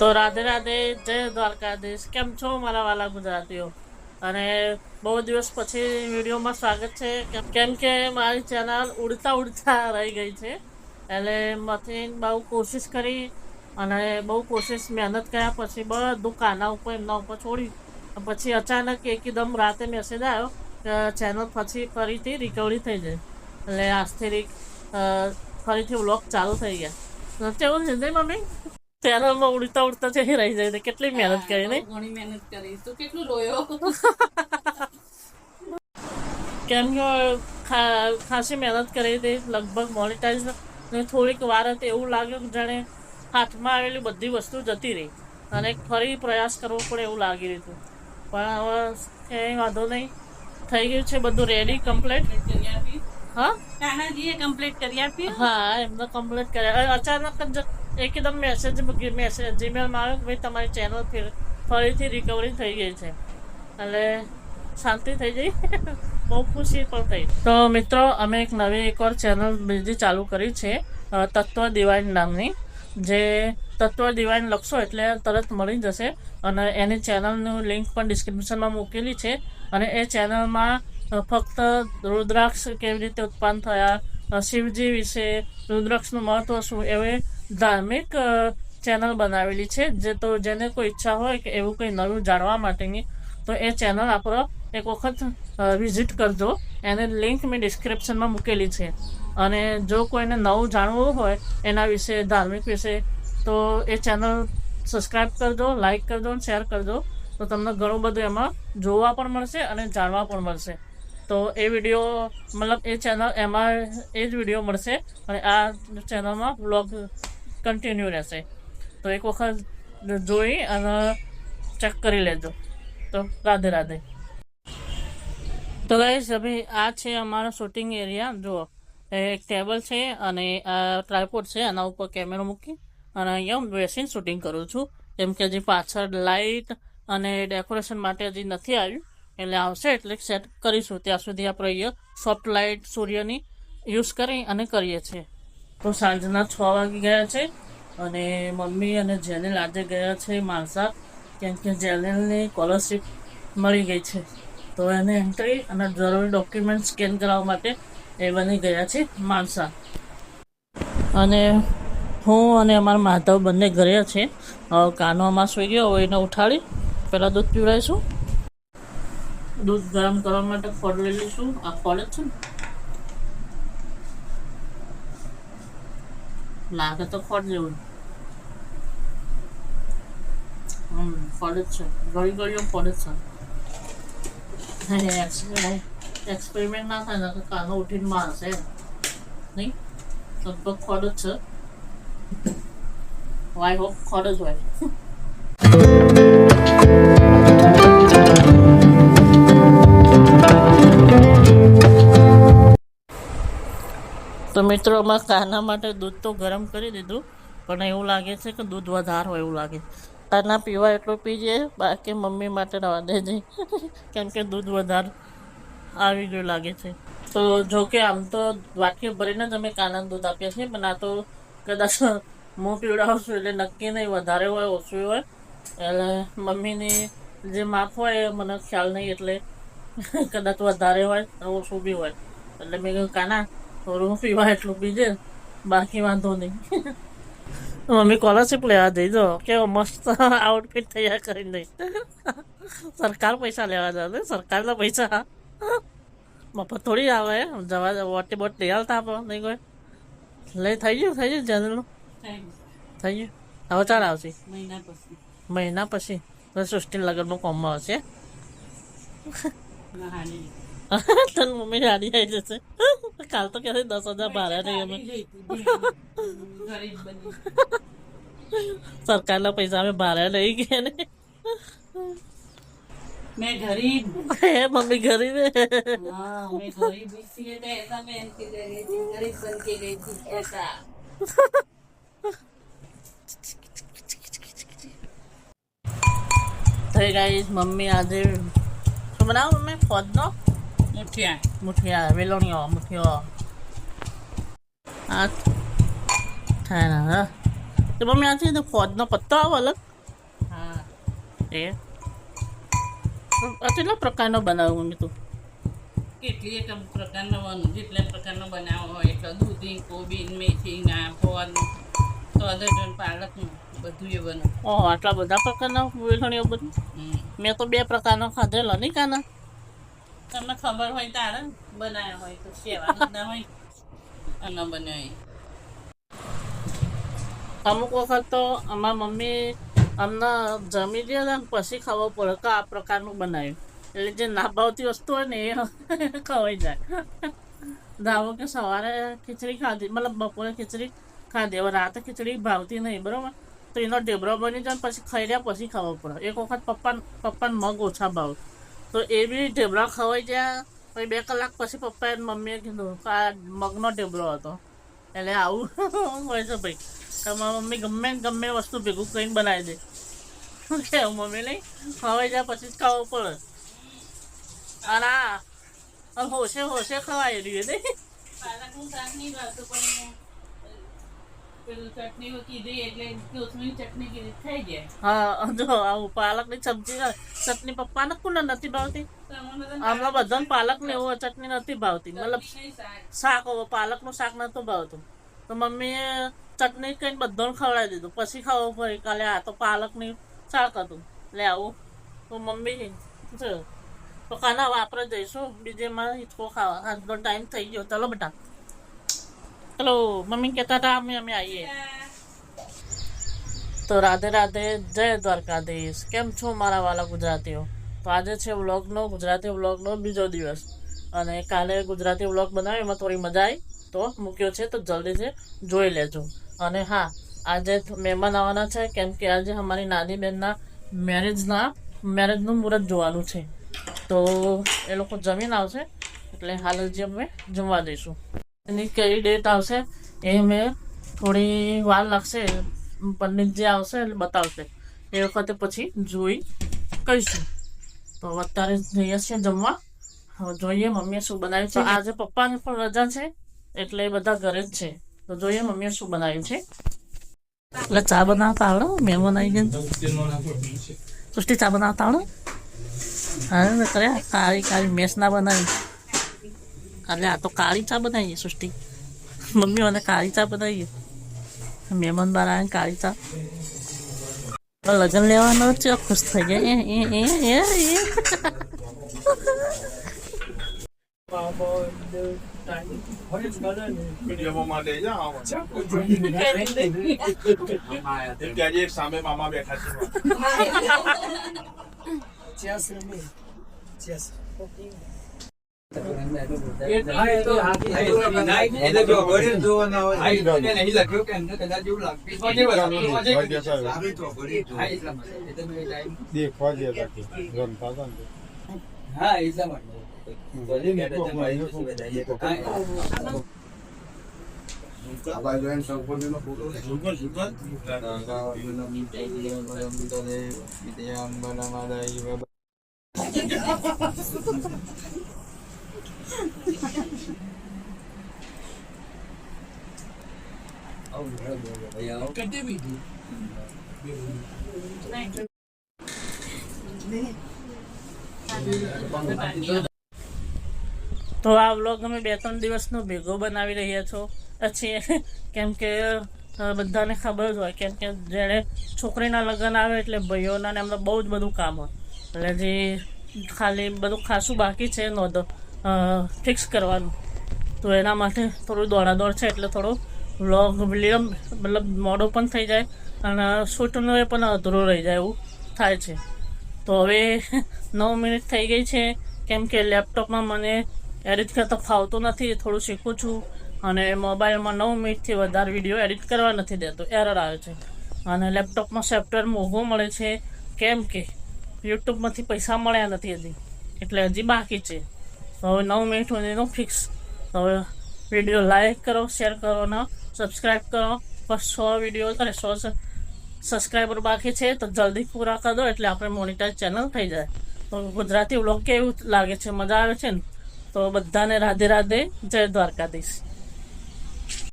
તો રાધે રાધે, જય દ્વારકાધીશ. કેમ છો મારા વાલા ગુજરાતીઓ? અને બહુ દિવસ પછી વિડીયોમાં સ્વાગત છે. કેમ કે મારી ચેનલ ઉડતા ઉડતા રહી ગઈ છે. એટલે માંથી બહુ કોશિશ કરી અને બહુ કોશિશ મહેનત કર્યા પછી બધું કાના ઉપર એમના ઉપર છોડી પછી અચાનક એકદમ રાતે મેસેજ આવ્યો કે ચેનલ પછી ફરીથી રિકવરી થઈ જાય. એટલે આજથી ફરીથી વ્લોગ ચાલુ થઈ ગયા. કેવું છે ને મમ્મી? ચેનલમાં ઉડતા ઉડતા છે રહી જાય. કેટલી મહેનત કરી નહીં? ઘણી મહેનત કરી. તું કેટલું રોયો? કેમ કે ખાસી મહેનત કરી હતી. લગભગ મોનિટાઈઝ થોડીક વાર હતી એવું લાગ્યું કે જાણે હાથમાં આવેલી બધી વસ્તુ જતી રહી અને ફરી પ્રયાસ કરવો પડે એવું લાગી રહ્યું હતું. પણ હવે કંઈ વાંધો નહીં, થઈ ગયું છે બધું રેડી, કમ્પ્લીટ. હા, કાનાજીએ કમ્પ્લીટ કરી આપી. હા, એમને કમ્પ્લીટ કર્યા. અચાનક જ એકદમ મેસેજ જીમેલમાં આવ્યો કે ભાઈ તમારી ચેનલ ફરીથી રિકવરી થઈ ગઈ છે. એટલે શાંતિ થઈ ગઈ. બહુ ખુશી પણ થઈ. તો મિત્રો, અમે એક વાર ચેનલ બીજી ચાલુ કરી છે, તત્વ ડિવાઇન નામની. જે તત્વ ડિવાઇન લખશો એટલે તરત મળી જશે. અને એની ચેનલનું લિંક પણ ડિસ્ક્રિપ્શનમાં મૂકેલી છે. અને એ ચેનલમાં ફક્ત રુદ્રાક્ષ કેવી રીતે ઉત્પન્ન થયા, શિવજી વિશે, રુદ્રાક્ષનું મહત્વ શું, એવી ધાર્મિક ચેનલ બનાવેલી છે. જેને કોઈ ઈચ્છા હોય કે એવું કંઈ નવું જાણવા માટેની, તો એ ચેનલ આપણો એક વખત વિઝિટ કરજો. એની લિંક મેં ડિસ્ક્રિપ્શનમાં મૂકેલી છે. અને જો કોઈને નવું જાણવું હોય એના વિશે, ધાર્મિક વિશે, તો એ ચેનલ સબસ્ક્રાઈબ કરજો, લાઈક કરજો, શેર કરજો. તો તમને ઘણું બધું એમાં જોવા પણ મળશે અને જાણવા પણ મળશે. તો એ વિડીયો મતલબ એ ચેનલ એમાં એ જ વિડીયો મળશે અને આ ચેનલમાં વ્લોગ કન્ટિન્યુ રહેશે. તો એક વખત જોઈ અને ચેક કરી લેજો. તો રાધે રાધે. તો ગાઈસ, અભી આ છે અમારો શૂટિંગ એરિયા. જુઓ, એક ટેબલ છે અને આ ટ્રાયપોડ છે. આના ઉપર કેમેરો મૂકી અને અહીંયા હું બેસીને શૂટિંગ કરું છું. કેમ કે હજી પાછળ લાઇટ અને ડેકોરેશન માટે હજી નથી આવ્યું. એટલે આવશે એટલે સેટ કરીશું. ત્યાં સુધી આપણે અહીંયા સોફ્ટ લાઇટ સૂર્યની યુઝ કરી અને કરીએ છીએ. તો સાંજના 6 વાગી ગયા છે અને મમ્મી અને જેનિલ આજે ગયા છે માણસા. કેમ કે જેનિલની સ્કોલરશીપ મળી ગઈ છે. તો એને એન્ટ્રી અને જરૂરી ડોક્યુમેન્ટ સ્કેન કરાવવા માટે એ બની ગયા છે માણસા. અને હું અને અમારા માધવ બંને ઘરે છે. કાનો અમાર સુઈ ગયો. હવે એને ઉઠાડી પહેલાં દૂધ પીવડાવીશું. દૂધ ગરમ કરવા માટે ફળ લઈ લઈશું. આ ફળ જ છે ને, લાગે તો ફળ જેવું. ફળ જ છે. ગળી ગળીઓ ફળ જ છે. એક્સપેરિમેન્ટ ના થાય ને તો કાનો ઉઠીને મારશે નહીં. લગભગ ખોડ જ છે. આઈ હોપ ખોડ જ હોય. તો મિત્રો, અમે કાના માટે દૂધ તો ગરમ કરી દીધું, પણ એવું લાગે છે કે દૂધ વધારે હોય એવું લાગે. કાના પીવા એટલું પીજે, બાકી મમ્મી માટે રવા દેજે. કેમ કે દૂધ વધારે આવી ગયું લાગે છે. તો જો કે આમ તો વાટકી ભરીને જ અમે કાનાને દૂધ આપીએ છીએ, પણ આ તો કદાચ હું પીવડાવું છું એટલે નક્કી નહીં વધારે હોય ઓછું હોય. એટલે મમ્મીની જે માપ હોય એ મને ખ્યાલ નહીં, એટલે કદાચ વધારે હોય ઓછું બી હોય. એટલે મેં કહ્યું કાના થોડું પીવા એટલું પીજે, બાકી વાંધો નહીં. મમ્મી સ્કોલરશીપ લેવા જઈજો. કેવો મસ્ત આઉટફિટ તૈયાર કરીને દઈ. સરકાર પૈસા લેવા જાય, સરકારના પૈસા મફત થોડી આવે. જવા વોટી બોટ લઈ આવતા આપો નહીં કોઈ. લઈ થઈ ગયું જનરલનું થઈ ગયું. હવે ચાલ આવશે મહિના પછી તો સૃષ્ટિ લગ્નમાં કોમમાં આવશે. તને મમ્મી ગાડી આવી જશે. કાલ તો ક્યાંથી 10,000 ભાડા નહીં અમે. સરકારના પૈસા અમે ભાડા લઈ ગયા ને. मैं गरीब હે મમ્મી ગરીબ है। हाँ मैं गरीब इसलिए तो ऐसा पहन के गई थी, गरीब बन के गई थी ऐसा। तो गाइस मम्मी आज શું બનાવું મમ્મી? ફોદનો મુઠિયા વેલોણીઓ મુઠિયો આ થાય ને. તો મમ્મી આજે ફોદનો પત્તો આવો અલગ એ કેટલા પ્રકારનો બનાવું મમ્મી તું? કેટલી એક પ્રકારનો જેટલા પ્રકારનો બનાવો હોય એટલે દૂધી કોબી મેથી ના ફોન તો અદરજન પાલકનું બધું એ બને. ઓહો, આટલા બધા પ્રકારના વેલણીઓ બધું. મેં તો 2 પ્રકારનો ખાધેલો નહીં કાના. તમને ખબર હોય તારે ને બનાવ્યા હોય તો સેવાનું ના હોય અને બનાવી. અમુક વખત તો અમારા મમ્મી અમને જમી દે ને પછી ખબર પડે કે આ પ્રકારનું બનાવ્યું. એટલે જે ના ભાવતી વસ્તુ હોય ને એ ખવાઈ જાય. ધારો કે સવારે ખીચડી ખાધી, મતલબ બપોરે ખીચડી ખાધી, હવે રાતે ખીચડી ભાવતી નહીં, બરાબર, તો એનો ઢેબરો બની જાય પછી ખાઈ રહ્યા પછી ખબર પડે. એક વખત પપ્પાને મગ ઓછા ભાવ, તો એ બી ઢેબરા ખવાઈ ગયા. પછી 2 કલાક પછી પપ્પાએ મમ્મીએ કીધું કે આ મગનો ઢેબરો હતો. એટલે આવું હોય છે ભાઈ. તમારી મમ્મી ગમે વસ્તુ ભેગું કરીને બનાવી દે. શું કહેવું મમ્મી? નહીં ખવાઈ જાય પછી જ ખાવું પડે. અને આ હોશે ખવાય રહ્યું નહીં. પાલકનું શાક નહીં ભાવતું પણ પેલું ચટણી કીધી એટલે કોથમીર ચટણી કીધી થઈ જાય. હા, જો આવું પાલકની સબ્જી ચટણી પપ્પાને કોને નથી ભાવતી? હમણાં બધાને પાલક ને એવું ચટણી નથી ભાવતી. મતલબ શાક પાલકનું શાક નતું ભાવતું, તો મમ્મીએ ચટણી કઈ બધાને ખવડાવી દીધું. પછી ખાવું પડી કાલે આ તો પાલકની શાક હતું. એટલે આવું તો મમ્મી છે. તો કાના વાપરે જઈશું બીજે માં હિચકો ખાવા. આજનો ટાઈમ થઈ ગયો. ચલો બેટા, ચલો. મમ્મી કહેતા હતા અમે આવીએ. તો રાધે રાધે, જય દ્વારકાધીશ. કેમ છો મારા વાલા ગુજરાતીઓ? તો આજે છે ગુજરાતી વ્લોગનો બીજો દિવસ, અને કાલે ગુજરાતી વ્લોગ બનાવ્યો, એમાં થોડી મજા આવી તો મૂક્યો છે, તો જલ્દીથી જોઈ લેજો. અને હા, આજે મહેમાન આવવાના છે, કેમ કે આજે અમારી નાની બહેનના મેરેજનું મુહૂર્ત જોવાનું છે. તો એ લોકો જમીન આવશે, એટલે હાલ જ અમે જમવા દઈશું. એની કઈ ડેટ આવશે એ મેં થોડી વાર લાગશે, પંડિત જે આવશે એટલે બતાવશે, એ વખતે પછી જોઈ કહીશું. તો અત્યારે જઈએ છીએ જમવા. હવે જોઈએ મમ્મીએ શું બનાવ્યું છે. આજે પપ્પાની પણ રજા છે એટલે બધા ઘરે જ છે. તો જોઈએ મમ્મીએ શું બનાવ્યું છે. એટલે ચા બનાવતા આવડે? મહેમાન આવી ગયા. સૃષ્ટિ ચા બનાવતા આવડે? હા, કર્યા કાળી મેસ ના બનાવી. એટલે આ તો કાળી ચા બનાવીએ સૃષ્ટિ. મમ્મી મને કાળી ચા બનાવીએ. મહેમાન બહાર આવે કાળી ચા. લગ્ન લેવાનો છે, ખુશ થઈ જાય. સામે મામા બેઠા છે. તો આ વ્લોગ અમે 2-3 દિવસનો ભેગો બનાવી રહ્યા છો છીએ, કેમ કે બધાને ખબર જ હોય, કેમ કે જ્યારે છોકરીના લગ્ન આવે એટલે ભાઈઓના ને એમને બહુ જ બધું કામ હોય. એટલે જે ખાલી બધું ખાસું બાકી છે નોંધો ફિક્સ કરવાનું, તો એના માટે થોડું દોડાદોડ છે. એટલે થોડો વ્લોગ મતલબ મોડો પણ થઈ જાય અને શૂટનો એ પણ અધૂરો રહી જાય એવું થાય છે. તો હવે 9 મિનિટ થઈ ગઈ છે, કેમ કે લેપટોપમાં મને એડિટ કરતાં ફાવતું નથી, થોડું શીખું છું. અને મોબાઈલમાં 9 મિનિટથી વધારે વિડીયો એડિટ કરવા નથી દેતો, એરર આવે છે. અને લેપટોપમાં સોફ્ટવેર મોંઘું મળે છે, કેમ કે યુટ્યુબમાંથી પૈસા મળ્યા નથી હજી, એટલે હજી બાકી છે. તો હવે 9 મિનિટ સુધીનો ફિક્સ. તો હવે વિડીયો લાઈક કરો, શેર કરો અને સબસ્ક્રાઈબ કરો. બસ 100 વિડીયો અને 100 સબસ્ક્રાઈબર બાકી છે, તો જલ્દી પૂરા કરી દો એટલે આપણે મોનિટાઈઝ ચેનલ થઈ જાય. તો ગુજરાતી વ્લોગ કેવું લાગે છે? મજા આવે છે ને? તો બધાને રાધે રાધે, જય દ્વારકાધીશ.